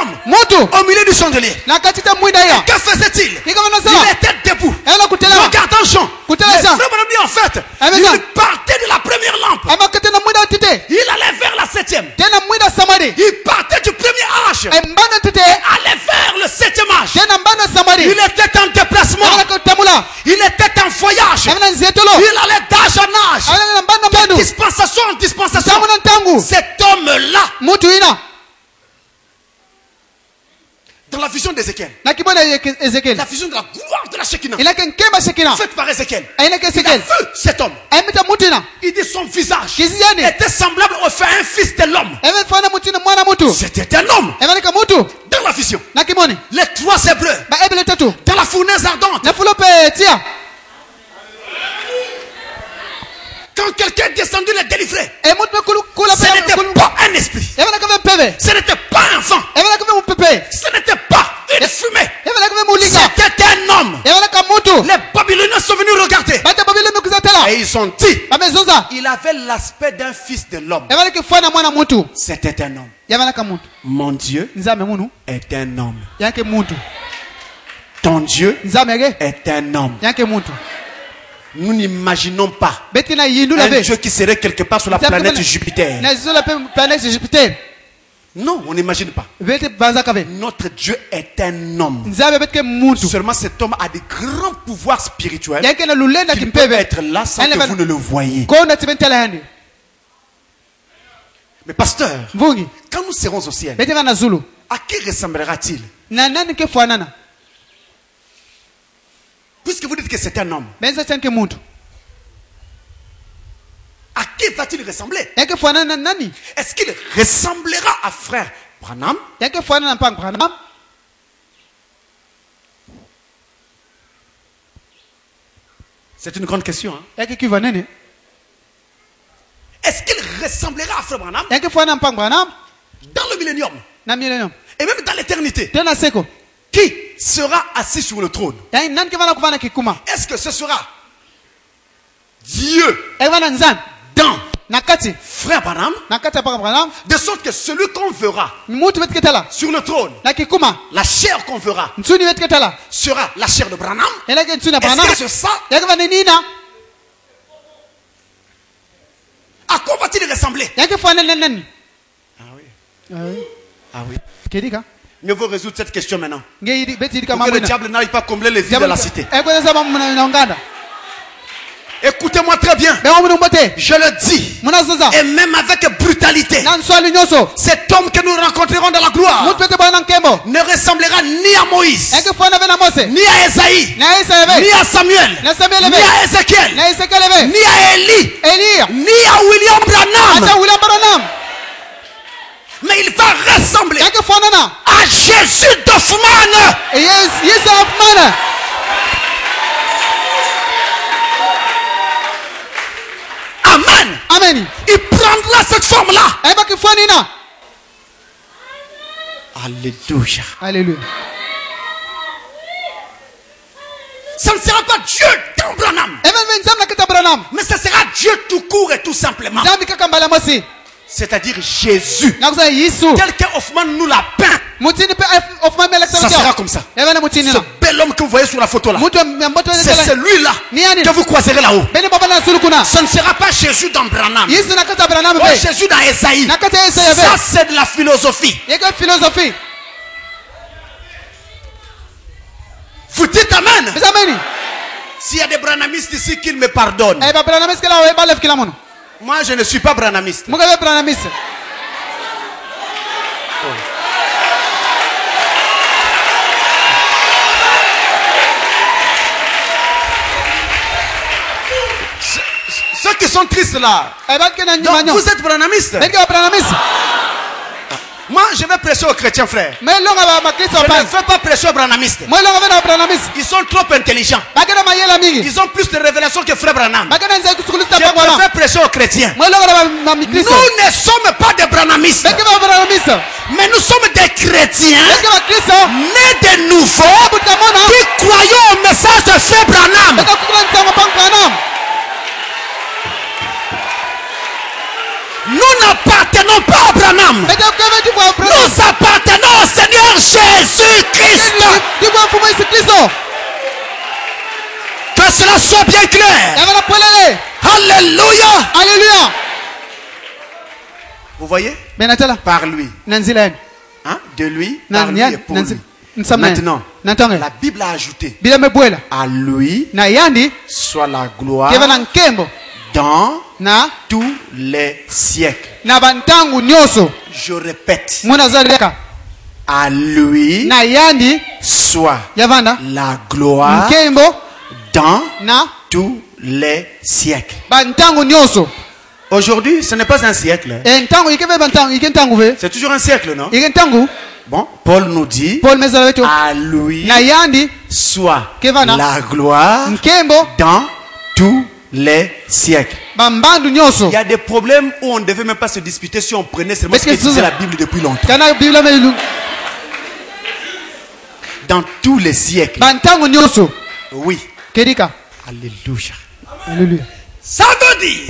homme au milieu du chandelier. Que faisait-il? Il était debout, regardant Jean. Les frères m'ont dit en fait, il partait de la première lampe, il allait vers la septième, il partait du premier âge et allait vers le septième âge. Il était en déplacement, il était en voyage, il allait d'âge en âge, de dispensation en dispensation. Cet homme-là, dans la vision d'Ézéchiel, la vision de la gloire de la Shekinah, faite par Ézéchiel, il a vu cet homme. Il dit son visage était semblable au fait un fils de l'homme. C'était un homme. Dans la vision, les trois Hébreux, dans la fournaise ardente. Quand quelqu'un est descendu les délivrer, ce n'était pas un esprit, ce n'était pas un vent, ce n'était pas une fumée, c'était un homme. Les Babyloniens sont venus regarder et ils ont dit, il avait l'aspect d'un fils de l'homme. C'était un homme. Mon Dieu est un homme. Ton Dieu est un homme. Nous n'imaginons pas un Dieu qui serait quelque part sur la planète Jupiter. Non, on n'imagine pas. Notre Dieu est un homme. Seulement cet homme a des grands pouvoirs spirituels qui peuvent être là sans que vous ne le voyez. Mais pasteur, quand nous serons au ciel, à qui ressemblera-t-il? Puisque vous dites que c'est un homme, à qui va-t-il ressembler? Est-ce qu'il ressemblera à frère Branham? C'est une grande question. Hein? Est-ce qu'il ressemblera à frère Branham dans le millénium et même dans l'éternité? Qui sera assis sur le trône? Est-ce que ce sera Dieu dans frère Branham, de sorte que celui qu'on verra sur le trône, la chair qu'on verra sera la chair de Branham? Est-ce que c'est ça? À quoi va-t-il ressembler? Ah oui. Mieux vaut résoudre cette question maintenant, pour que le diable n'arrive pas à combler les vides de la cité. Écoutez-moi très bien. Je le dis. Et même avec brutalité, cet homme que nous rencontrerons dans la gloire ne ressemblera ni à Moïse, ni à Esaïe, ni à Samuel, ni à Ézéchiel, ni à Élie, ni à William Branham. Mais il va ressembler à Jésus d'Hoffmann. Amen. Amen. Il prendra cette forme-là. Alléluia. Alléluia. Ça ne sera pas Dieu dans Branham, mais ce sera Dieu tout court et tout simplement. C'est-à-dire Jésus, tel que Hoffmann nous l'a peint. Ça sera comme ça. Ce bel homme que vous voyez sur la photo là, c'est celui-là que vous croiserez là-haut. Ce ne sera pas Jésus dans Branham, ou Jésus dans Esaïe. Ça c'est de la philosophie. Vous dites Amen. S'il y a des branhamistes ici, qu'ils me pardonnent. Moi je ne suis pas branhamiste. Ceux qui sont tristes là, donc vous êtes branhamistes. Moi je vais prêcher aux chrétiens frères. Je ne veux pas prêcher aux branhamistes. Ils sont trop intelligents. Ils ont plus de révélations que frère Branham. Je préfère prêcher aux chrétiens. Nous ne sommes pas des branhamistes, mais nous sommes des chrétiens nés de nouveau qui croyons au message de frère Branham. Nous n'appartenons pas à Branham. Nous appartenons au Seigneur Jésus-Christ. Que cela soit bien clair. Alléluia. Alléluia. Vous voyez? Par lui. Hein? De lui, par lui et pour lui. Maintenant, la Bible a ajouté à lui soit la gloire dans tous les siècles. Je répète. À lui soit la gloire dans tous les siècles. Aujourd'hui, ce n'est pas un siècle. C'est toujours un siècle, non? Bon, Paul nous dit, à lui soit la gloire dans tous les siècles. Il y a des problèmes où on ne devait même pas se disputer si on prenait seulement ce que disait la Bible depuis longtemps. Dans tous les siècles. Oui. Alléluia. Ça veut dire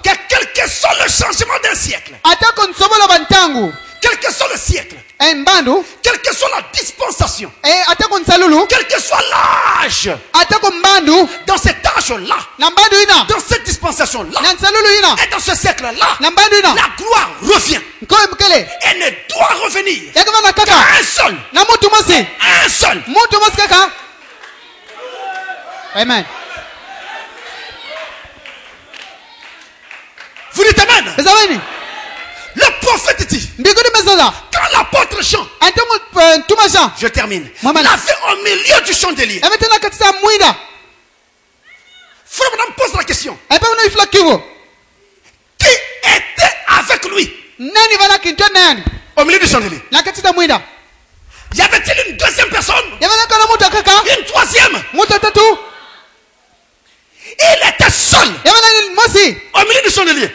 que quel que soit le changement d'un siècle, quel que soit le siècle, quelle que soit la dispensation, quel que soit l'âge, dans cet âge-là, dans cette dispensation-là, et dans ce siècle-là, la gloire revient. Elle ne doit revenir qu'à un seul. Un seul. Amen. Vous dites amen. Le prophète dit, quand l'apôtre chante, je termine, l'a fait au milieu du chandelier. Frère Madame pose la question. Qui était avec lui au milieu du chandelier? Y avait-il une deuxième personne? Une troisième? Il était seul au milieu du chandelier,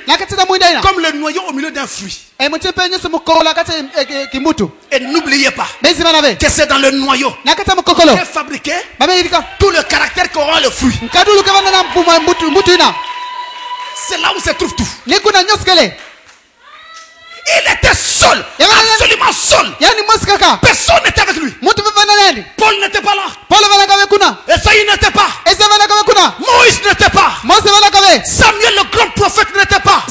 comme le noyau au milieu d'un fruit. Et n'oubliez pas que c'est dans le noyau qu'est fabriqué tout le caractère qu'aura le fruit. C'est là où se trouve tout. Il était seul, absolument seul. Personne n'était avec lui. Paul n'était pas là. Esaïe n'était pas. Moïse n'était pas. Samuel le grand prophète n'était pas.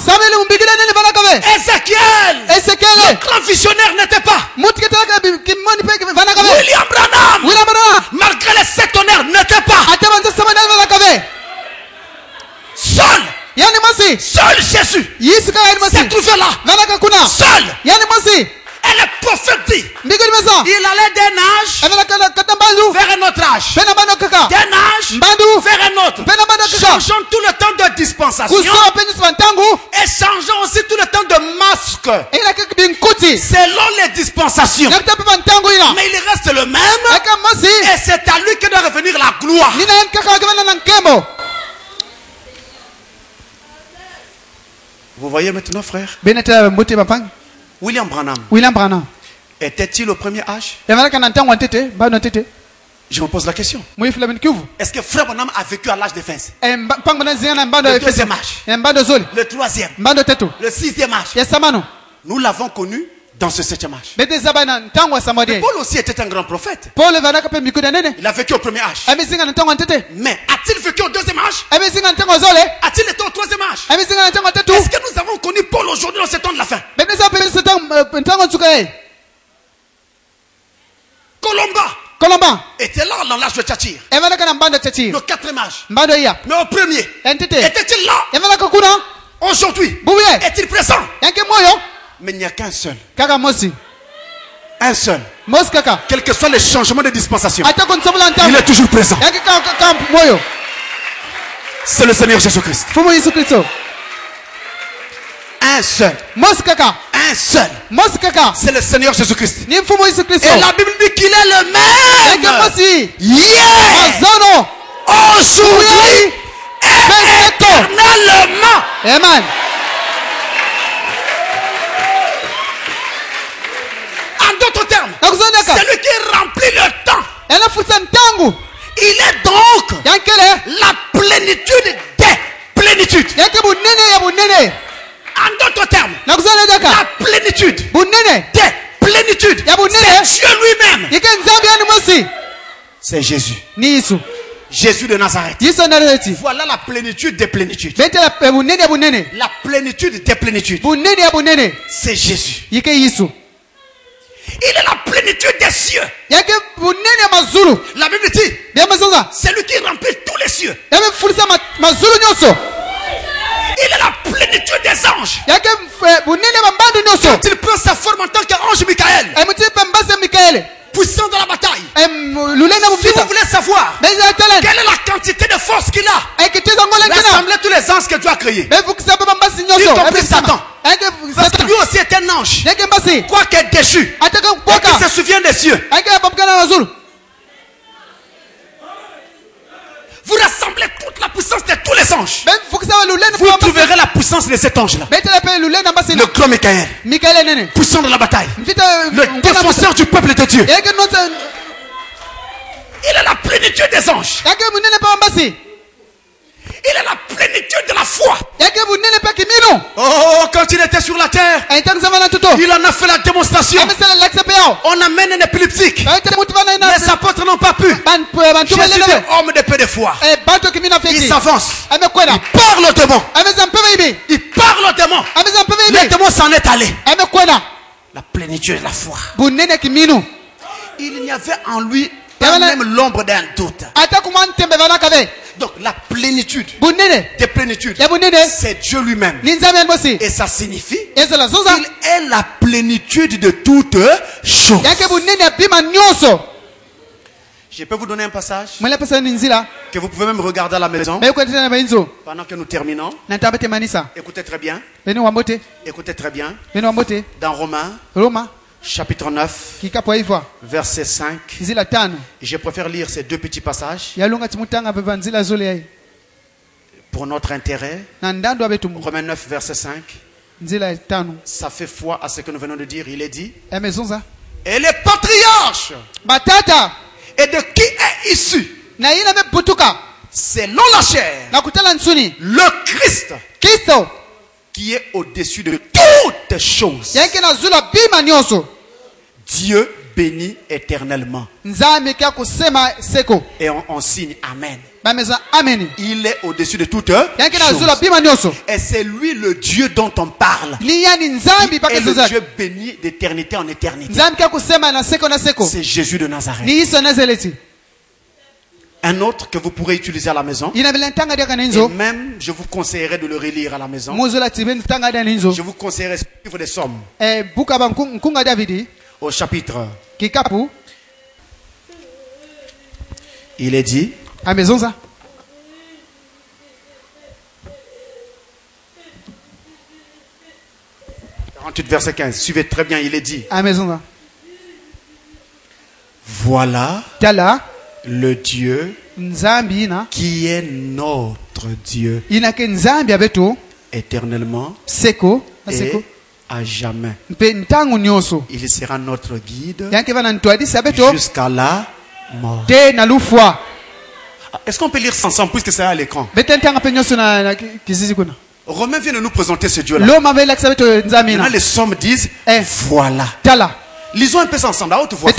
Ézéchiel le grand visionnaire n'était pas. William Branham, malgré les 7 honneurs, n'était pas. Seul. Seul Jésus s'est trouvé là. Seul. Et le prophète dit, il allait d'un âge vers un autre âge. D'un âge vers un autre. Changeons tout le temps de dispensation. Et changeons aussi tout le temps de masque. Selon les dispensations. Mais il reste le même. Et c'est à lui que doit revenir la gloire. Vous voyez maintenant, frère? William Branham. Était-il au premier âge? Je me pose la question. Est-ce que frère Branham a vécu à l'âge de 20? Le deuxième âge. Le troisième. Le sixième âge. Nous l'avons connu dans ce 7e âge. Mais Paul aussi était un grand prophète. Il a vécu au premier âge. Mais a-t-il vécu au deuxième âge? A-t-il été au troisième âge? Est-ce que nous avons connu Paul aujourd'hui dans ce temps de la fin? Colomba était là dans l'âge de Tchatchir. Le 4e âge. Mais au premier, était-il là? Aujourd'hui, est-il présent? Mais il n'y a qu'un seul. Un seul. Quel que soit le changement de dispensation, il est toujours présent. C'est le Seigneur Jésus-Christ. Un seul. Un seul. C'est le Seigneur Jésus-Christ. Et la Bible dit qu'il est le même. Hier, aujourd'hui et éternellement. Amen. En d'autres termes, celui qui remplit le temps. Il est donc la plénitude des plénitudes. En d'autres termes, la plénitude des plénitudes, c'est Dieu lui-même. C'est Jésus. Jésus de Nazareth. Voilà la plénitude des plénitudes. La plénitude des plénitudes. C'est Jésus. Il est la plénitude des cieux. La Bible dit, c'est lui qui remplit tous les cieux. ange. Quand il prend sa forme en tant qu'ange Michael, puissant dans la bataille. Si vous voulez savoir quelle est la quantité de force qu'il a, rassemblez tous les anges que Dieu a créés, y compris Satan. Parce que lui aussi est un ange, quoique déchu, et qui se souvient des cieux. Vous rassemblez toute la puissance de tous les anges, vous trouverez la puissance de cet ange-là. Le grand Michael, puissant dans la bataille, le défenseur du peuple de Dieu. Il est la plénitude des anges. Il est la plénitude de la foi. Oh, quand il était sur la terre, il en a fait la démonstration. On amène un épileptique. Les apôtres n'ont pas pu. Jésus est homme de peu de foi. Il s'avance. Il parle au démon. Il parle au démon. Le démon s'en est allé. La plénitude de la foi. Il n'y avait en lui pas même l'ombre d'un doute. Donc la plénitude des plénitudes, c'est Dieu lui-même. Et ça signifie qu'il est la plénitude de toutes choses. Je peux vous donner un passage que vous pouvez même regarder à la maison pendant que nous terminons. Écoutez très bien. Écoutez très bien. Dans Romains chapitre 9, verset 5. Je préfère lire ces deux petits passages pour notre intérêt. Romains 9, verset 5. Ça fait foi à ce que nous venons de dire. Il est dit: et les patriarches, et de qui est issu, selon la chair, le Christ, qui est au-dessus de toutes choses, Dieu bénit éternellement. Et on signe Amen. Il est au-dessus de toutes choses. Et c'est lui le Dieu dont on parle. Il est le Dieu béni d'éternité en éternité. C'est Jésus de Nazareth. Un autre que vous pourrez utiliser à la maison. Et même, je vous conseillerais de le relire à la maison. Je vous conseillerais de suivre des Psaumes. Au chapitre, il est dit, 48 verset 15, suivez très bien, il est dit, voilà le Dieu qui est notre Dieu éternellement et à jamais. Il sera notre guide jusqu'à la mort. Est-ce qu'on peut lire ça ensemble puisque c'est à l'écran? Romain vient de nous présenter ce Dieu-là. Maintenant les psaumes disent voilà. Lisons un peu ça ensemble à haute voix.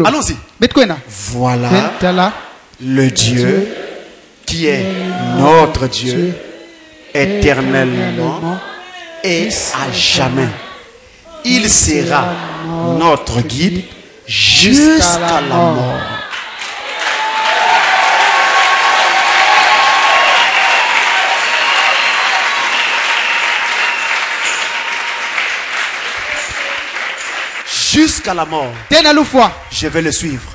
Allons-y. Voilà le Dieu qui est notre Dieu éternellement et à jamais. Il sera notre guide jusqu'à la mort. Jusqu'à la mort. Je vais le suivre.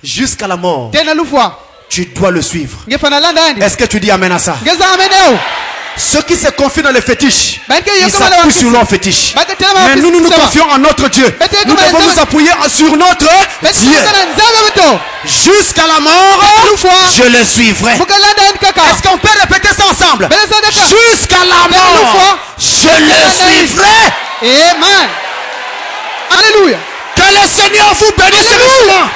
Jusqu'à la mort. Tu dois le suivre. Est-ce que tu dis amen à ça? Ceux qui se confient dans les fétiches, ils s'appuient sur leur fétiche. Mais nous nous confions en notre Dieu. Nous devons nous appuyer sur notre Dieu. Jusqu'à la mort, je le suivrai. Est-ce qu'on peut répéter ça ensemble? Jusqu'à la mort, je le suivrai. Amen. Alléluia. Que le Seigneur vous bénisse richement.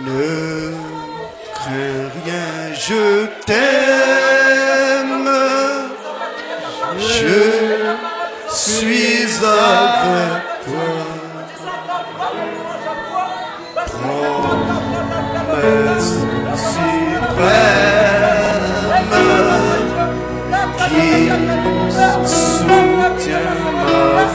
Ne crains rien, je t'aime. Je suis avec toi. Promesse suprême qui soutient ma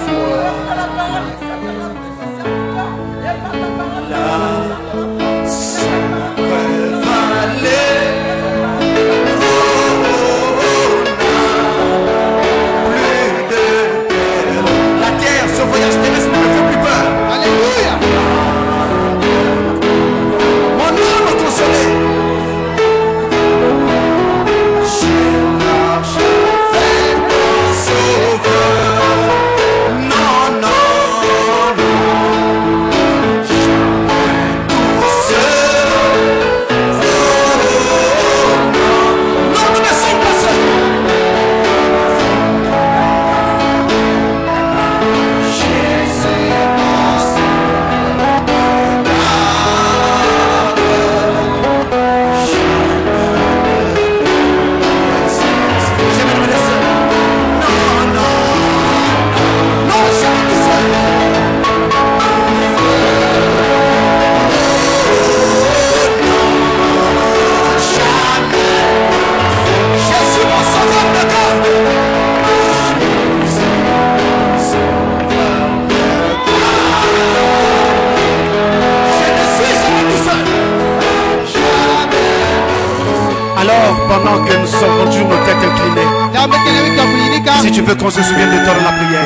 Si tu veux qu'on se souvienne de toi dans la prière,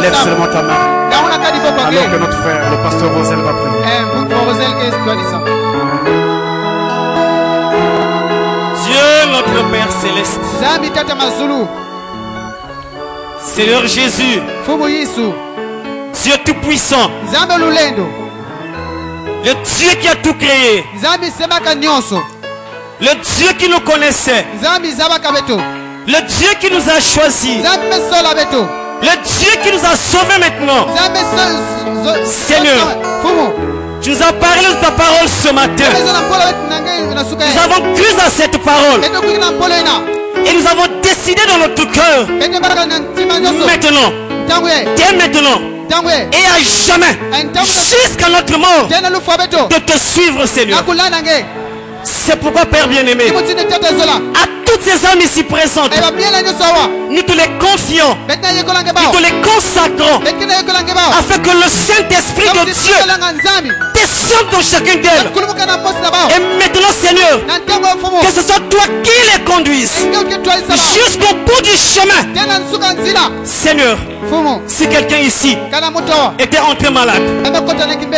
lève seulement ta main. Alors que notre frère, le pasteur Rosel, va prier. Dieu notre Père Céleste, Seigneur Jésus, Dieu Tout-Puissant, le Dieu qui a tout créé, le Dieu qui nous connaissait, le Dieu qui nous a choisis, le Dieu qui nous a sauvés maintenant. Seigneur, tu nous as parlé de ta parole ce matin. Nous avons cru à cette parole et nous avons décidé dans notre cœur maintenant, dès maintenant et à jamais, jusqu'à notre mort, de te suivre, Seigneur. C'est pourquoi, Père bien-aimé, à toutes ces âmes ici présentes, nous te les confions, nous te les consacrons, afin que le Saint-Esprit de Dieu descende dans chacun d'elles. Et maintenant, Seigneur, que ce soit toi qui les conduises jusqu'au bout du chemin. Seigneur, si quelqu'un ici était entré malade,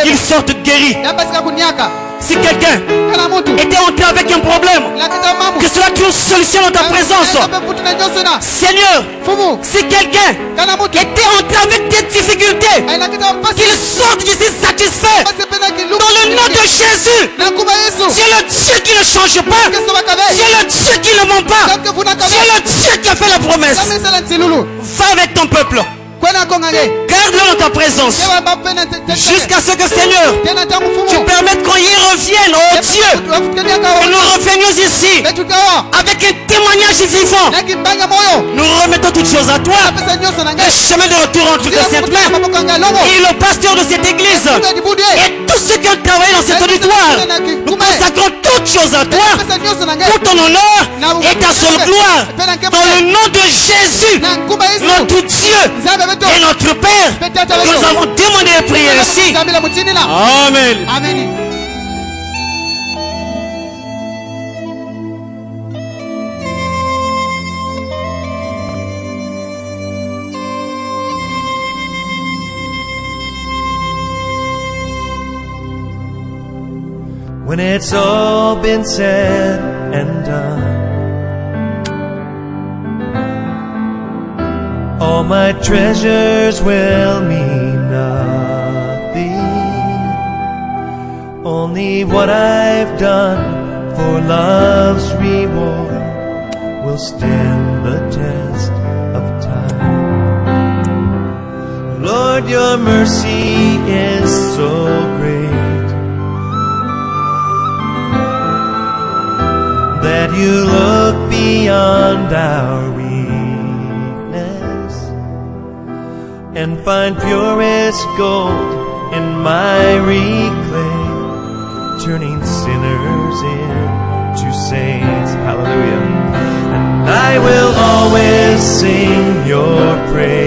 qu'il sorte guéri. Si quelqu'un était entré avec un problème, que cela trouve solution dans ta présence. Seigneur, si quelqu'un était entré avec des difficultés, qu'il sorte d'ici satisfait. Dans le nom de Jésus, tu es le Dieu qui ne change pas. Tu es le Dieu qui ne ment pas. Tu es le Dieu qui a fait la promesse. Va avec ton peuple. Garde-le dans ta présence jusqu'à ce que, Seigneur, tu permettes qu'on y revienne, oh Dieu, et nous revenions ici avec un témoignage vivant. Nous remettons toutes choses à toi. Le chemin de retour entre tes saintes mains et le pasteur de cette église et tous ceux qui ont travaillé dans cet auditoire. Nous consacrons toutes choses à toi pour ton honneur et ta seule gloire. Dans le nom de Jésus, notre Dieu et notre Père, nous avons demandé et prié ainsi. Amen. Amen. When it's all been said and done, all my treasures will mean nothing. Only what I've done for love's reward will stand the test of time. Lord, your mercy is so great that you look beyond our weakness and find purest gold in miry clay, turning sinners into saints. Hallelujah. And I will always sing your praise.